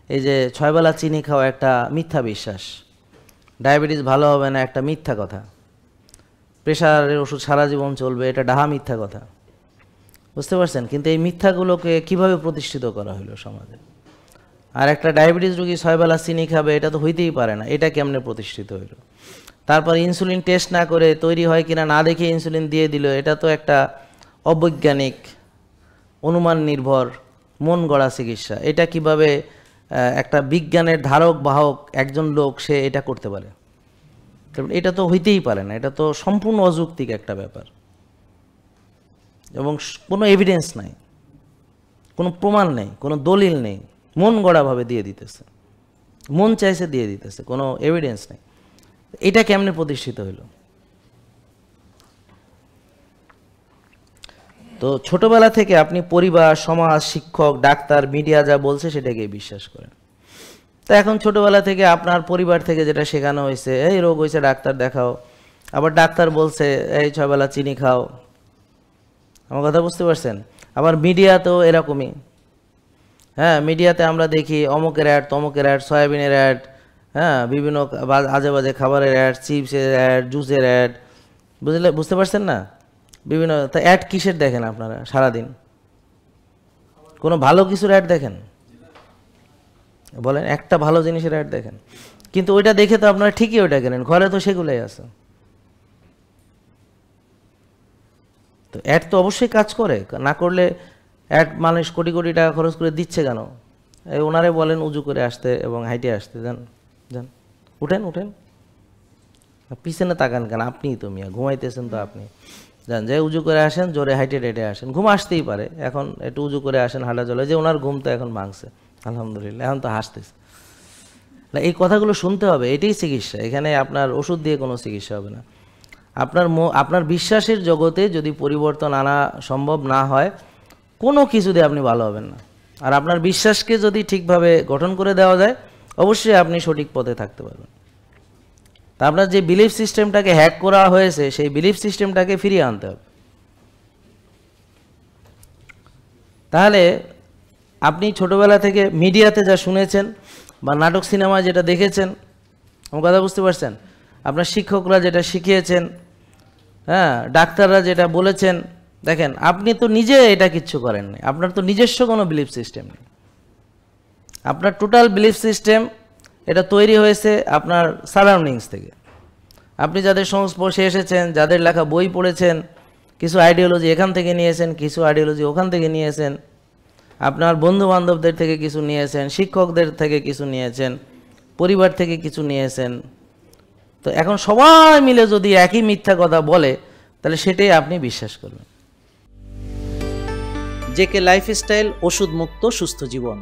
এই যে 6 বেলা চিনি খাওয়া একটা মিথ্যা বিশ্বাস, ডায়াবেটিস ভালো হবে না একটা মিথ্যা কথা, প্রেশারের ওষুধ সারা জীবন চলবে এটা ডাহা মিথ্যা কথা, বুঝতে পারছেন? কিন্তু এই মিথ্যাগুলোকে কিভাবে প্রতিষ্ঠিত করা হলো সমাজে। আর একটা ডায়াবেটিস রোগী 6 বেলা চিনি খাবে এটা তো হইতেই পারে না, এটা কেমনে প্রতিষ্ঠিত হইল? তারপর ইনসুলিন টেস্ট না করে তৈরি হয় কিনা না দেখে ইনসুলিন দিয়ে দিল, এটা তো একটা অবৈজ্ঞানিক অনুমান নির্ভর মন গড়া চিকিৎসা। এটা কিভাবে একটা বিজ্ঞানের ধারক বাহক একজন লোক সে এটা করতে পারে? এটা তো হইতেই পারে না, এটা তো সম্পূর্ণ অযৌক্তিক একটা ব্যাপার এবং কোনো এভিডেন্স নাই, কোনো প্রমাণ নেই, কোনো দলিল নেই, মন গড়াভাবে দিয়ে দিতেছে, মন চাইছে দিয়ে দিতেছে, কোনো এভিডেন্স নেই। এটা কেমনে প্রতিষ্ঠিত হইল? তো ছোটবেলা থেকে আপনি পরিবার, সমাজ, শিক্ষক, ডাক্তার, মিডিয়া যা বলছে সেটাকে বিশ্বাস করেন। তো এখন ছোটবেলা থেকে আপনার পরিবার থেকে যেটা শেখানো হয়েছে, এই রোগ হয়েছে ডাক্তার দেখাও, আবার ডাক্তার বলছে এই 6 বেলা চিনি খাও, আমার কথা বুঝতে পারছেন? আবার মিডিয়াতেও এরকমই, হ্যাঁ, মিডিয়াতে আমরা দেখি অমুকের অ্যাড, তমুকের অ্যাড, সয়াবিনের অ্যাড, হ্যাঁ, বিভিন্ন আজে বাজে খাবারের অ্যাড, চিপসের অ্যাড, জুসের অ্যাড, বুঝতে পারছেন না? বিভিন্ন তা অ্যাড কিসের দেখেন আপনারা সারাদিন? কোনো ভালো কিছুর অ্যাড দেখেন? বলেন একটা ভালো জিনিসের অ্যাড দেখেন? কিন্তু ওইটা দেখে তো আপনারা ঠিকই ওইটা কেনেন, ঘরে তো সেগুলোই আছে। তো অ্যাড তো অবশ্যই কাজ করে, না করলে অ্যাড মানুষ কোটি কোটি টাকা খরচ করে দিচ্ছে কেন? এই ওনারে বলেন উজু করে আসতে এবং হাইটে আসতে, যান যান, উঠেন উঠেন, পিছনে তাকান কেন? আপনিই তো মিয়া, ঘুমাইতেছেন তো আপনি, যান যে উজু করে আসেন, জোরে হাইটে রেটে আসেন। ঘুম আসতেই পারে, এখন একটু উজু করে আসেন, হাঁটা চলে, যে ওনার ঘুম তো এখন ভাঙছে আলহামদুলিল্লাহ, এখন তো হাসতেছে না। এই কথাগুলো শুনতে হবে, এটাই চিকিৎসা। এখানে আপনার ওষুধ দিয়ে কোনো চিকিৎসা হবে না। আপনার বিশ্বাসের জগতে যদি পরিবর্তন আনা সম্ভব না হয়, কোনো কিছু দিয়ে আপনি ভালো হবেন না। আর আপনার বিশ্বাসকে যদি ঠিকভাবে গঠন করে দেওয়া যায়, অবশ্যই আপনি সঠিক পথে থাকতে পারবেন। তা আপনার যে বিলিফ সিস্টেমটাকে হ্যাক করা হয়েছে, সেই বিলিফ সিস্টেমটাকে ফিরিয়ে আনতে হবে। তাহলে আপনি ছোটবেলা থেকে মিডিয়াতে যা শুনেছেন বা নাটক সিনেমায় যেটা দেখেছেন, আমার কথা বুঝতে পারছেন? আপনার শিক্ষকরা যেটা শিখিয়েছেন, হ্যাঁ, ডাক্তাররা যেটা বলেছেন, দেখেন আপনি তো নিজে এটা কিচ্ছু করেননি, আপনার তো নিজস্ব কোনো বিলিফ সিস্টেম নেই। আপনার টোটাল বিলিফ সিস্টেম এটা তৈরি হয়েছে আপনার সারাউন্ডিংস থেকে। আপনি যাদের সংস্পর্শে এসেছেন, যাদের লেখা বই পড়েছেন, কিছু আইডিওলজি এখান থেকে নিয়েছেন, কিছু আইডিওলজি ওখান থেকে নিয়েছেন, আপনার বন্ধু বান্ধবদের থেকে কিছু নিয়েছেন, শিক্ষকদের থেকে কিছু নিয়েছেন, পরিবার থেকে কিছু নিয়েছেন। তো এখন সবাই মিলে যদি একই মিথ্যা কথা বলে, তাহলে সেটাই আপনি বিশ্বাস করবেন। জেকে লাইফস্টাইল, ওষুধ মুক্ত সুস্থ জীবন।